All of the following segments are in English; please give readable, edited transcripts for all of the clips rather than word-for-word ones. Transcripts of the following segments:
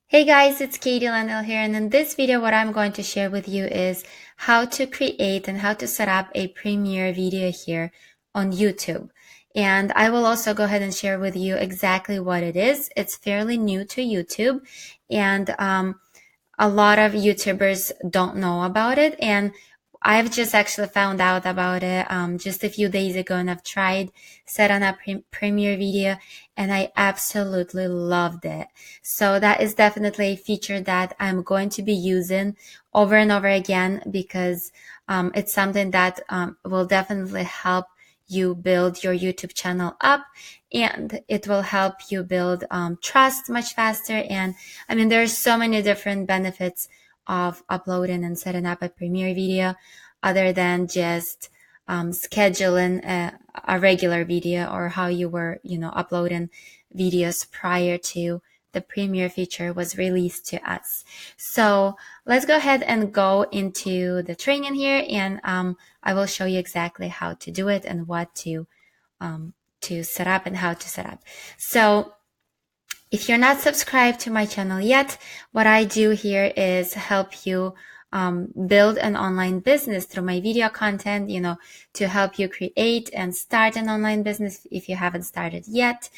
Hey guys, it's Katie Lendel here, and in this video what I'm going to share with you is how to create and how to set up a premiere video here on YouTube. And I will also go ahead and share with you exactly what it is. It's fairly new to YouTube, and a lot of YouTubers don't know about it, and I've just actually found out about it just a few days ago, and I've tried setting up premiere video, and I absolutely loved it. So that is definitely a feature that I'm going to be using over and over again because it's something that will definitely help you build your YouTube channel up, and it will help you build trust much faster. And I mean, there's so many different benefits of uploading and setting up a premiere video other than just scheduling a regular video or how you were, uploading videos prior to the premiere feature was released to us. So let's go ahead and go into the training here, and I will show you exactly how to do it and what to set up and how to set up. So if you're not subscribed to my channel yet, what I do here is help you build an online business through my video content, to help you create and start an online business if you haven't started yet,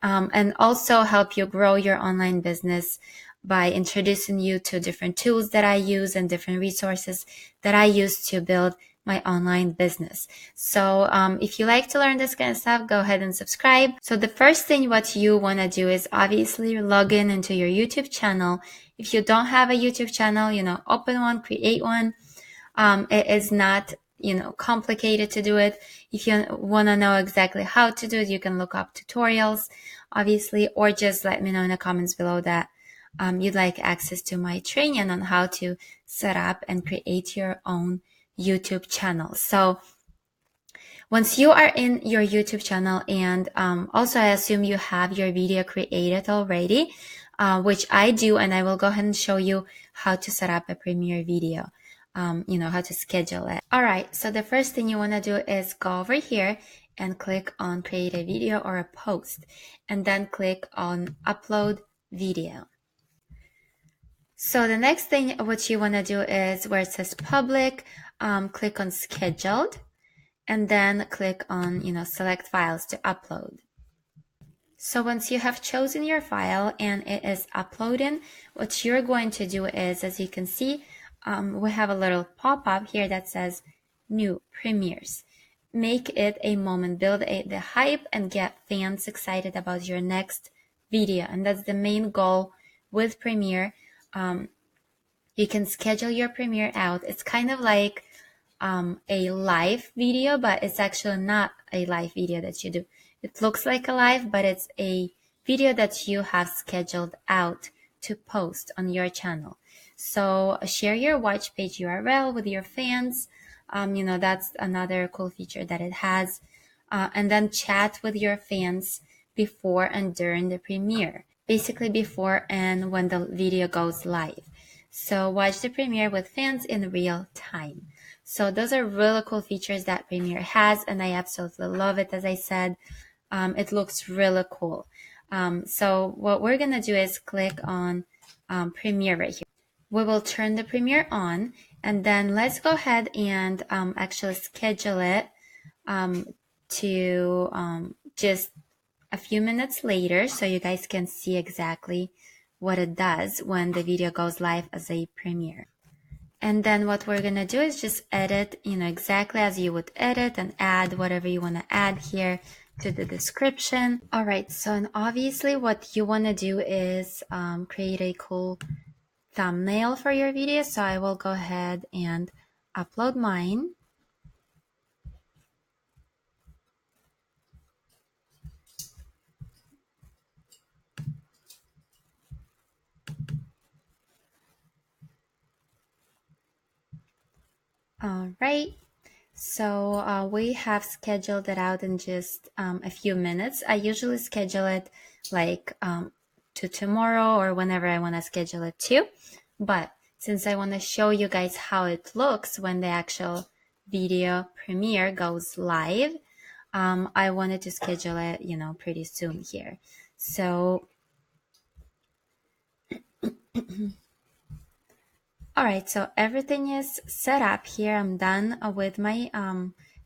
and also help you grow your online business by introducing you to different tools that I use and different resources that I use to build my online business. So if you like to learn this kind of stuff, go ahead and subscribe. So the first thing what you want to do is obviously log in into your YouTube channel. If you don't have a YouTube channel, open one, create one. It is not, complicated to do it. If you want to know exactly how to do it, you can look up tutorials, obviously, or just let me know in the comments below that you'd like access to my training on how to set up and create your own YouTube channel. So once you are in your YouTube channel, and also I assume you have your video created already, which I do, and I will go ahead and show you how to set up a premiere video, how to schedule it. All right, so the first thing you want to do is go over here and click on create a video or a post, and then click on upload video. So the next thing what you want to do is where it says public, click on scheduled, and then click on, select files to upload. So once you have chosen your file and it is uploading, what you're going to do is, as you can see, we have a little pop-up here that says new premieres. Make it a moment, build the hype and get fans excited about your next video. And that's the main goal with Premiere. You can schedule your premiere out. It's kind of like a live video, but it's actually not a live video that you do. It looks like a live, but it's a video that you have scheduled out to post on your channel. So share your watch page URL with your fans. That's another cool feature that it has. And then chat with your fans before and during the premiere, basically before and when the video goes live. So watch the premiere with fans in real time. So those are really cool features that Premiere has, and I absolutely love it. As I said, it looks really cool. So what we're going to do is click on Premiere right here. We will turn the Premiere on, and then let's go ahead and actually schedule it to just a few minutes later, so you guys can see exactly what it does when the video goes live as a premiere. And then what we're going to do is just edit, exactly as you would edit, and add whatever you want to add here to the description. All right, so and obviously what you want to do is create a cool thumbnail for your video. So I will go ahead and upload mine. All right. So we have scheduled it out in just a few minutes. I usually schedule it like to tomorrow or whenever I want to schedule it to. But since I want to show you guys how it looks when the actual video premiere goes live, I wanted to schedule it, pretty soon here. So All right, so everything is set up here. I'm done with my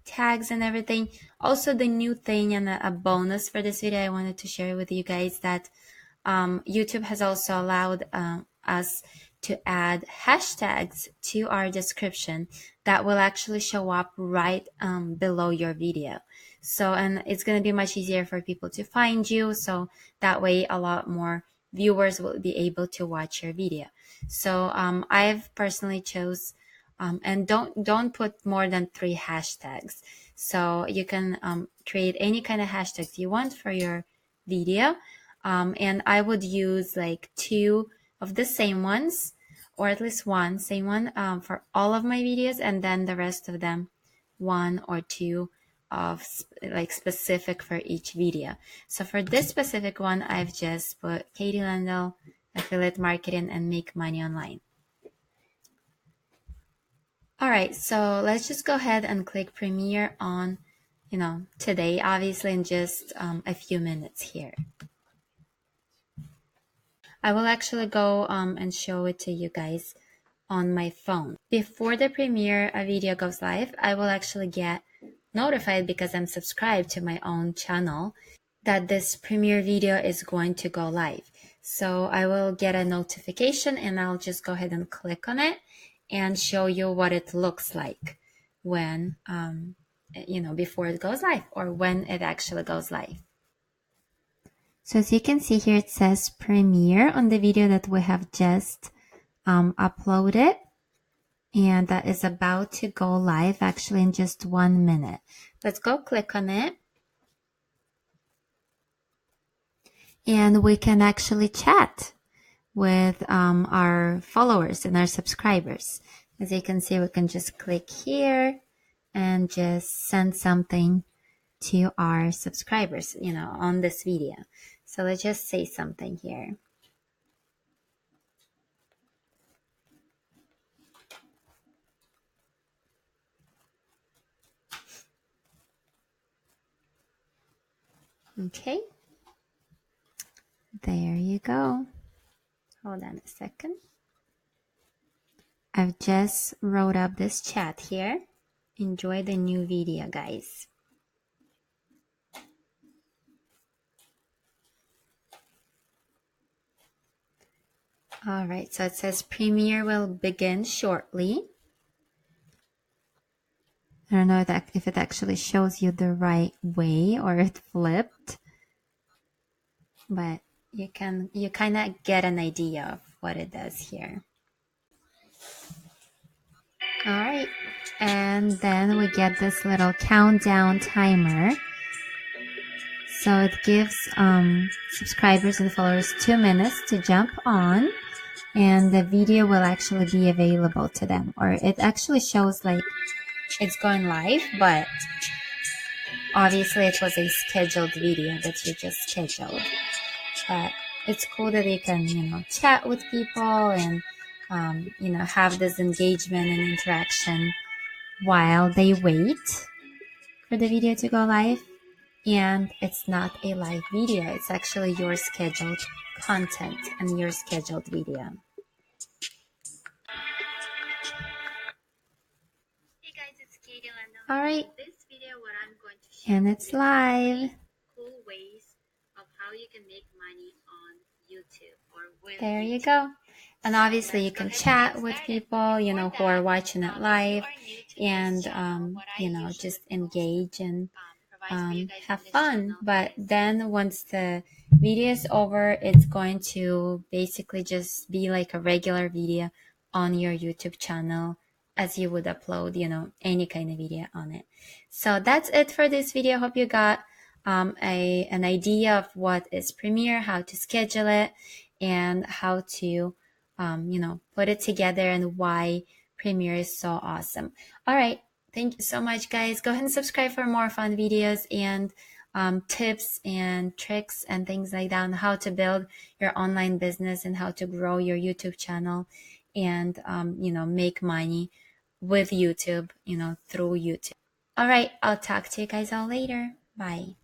tags and everything. Also, the new thing and a bonus for this video I wanted to share with you guys that YouTube has also allowed us to add hashtags to our description that will actually show up right below your video. So, and it's going to be much easier for people to find you. So that way a lot more viewers will be able to watch your video. So I've personally chose, and don't put more than 3 hashtags. So you can create any kind of hashtags you want for your video. And I would use like 2 of the same ones, or at least one same one for all of my videos, and then the rest of them 1 or 2 of like specific for each video. So for this specific one, I've just put Katie Lendel, affiliate marketing, and make money online. All right, so let's just go ahead and click premiere on, today, obviously in just a few minutes here. I will actually go and show it to you guys on my phone. Before the premiere a video goes live, I will actually get notified because I'm subscribed to my own channel that this premiere video is going to go live. So I will get a notification and I'll just go ahead and click on it and show you what it looks like when, before it goes live or when it actually goes live. So as you can see here, it says premiere on the video that we have just uploaded. And that is about to go live actually in just 1 minute. Let's go click on it. And we can actually chat with our followers and our subscribers. As you can see, we can just click here and just send something to our subscribers, on this video. So let's just say something here. Okay. There you go. Hold on a second. I've just wrote up this chat here. Enjoy the new video, guys. All right, so it says premiere will begin shortly. I don't know if it actually shows you the right way or it flipped, but you kind of get an idea of what it does here. All right, and then we get this little countdown timer. So it gives subscribers and followers 2 minutes to jump on, and the video will actually be available to them. Or it actually shows like it's going live, but obviously it was a scheduled video that you just scheduled. But it's cool that you can, chat with people and, have this engagement and interaction while they wait for the video to go live. And it's not a live video. It's actually your scheduled content and your scheduled video. Hey guys, it's Katie Lendel. All right. This video, what I'm going to share, and it's live. Cool ways of how you can make money on YouTube or with there YouTube. You go. And obviously you can chat with people, who are watching it live and, just engage and have fun. But then once the video is over, it's going to basically just be like a regular video on your YouTube channel as you would upload, any kind of video on it. So that's it for this video. Hope you got an idea of what is Premiere, how to schedule it, and how to, put it together and why Premiere is so awesome. All right. Thank you so much, guys. Go ahead and subscribe for more fun videos and tips and tricks and things like that on how to build your online business and how to grow your YouTube channel and, make money with YouTube, through YouTube. All right. I'll talk to you guys all later. Bye.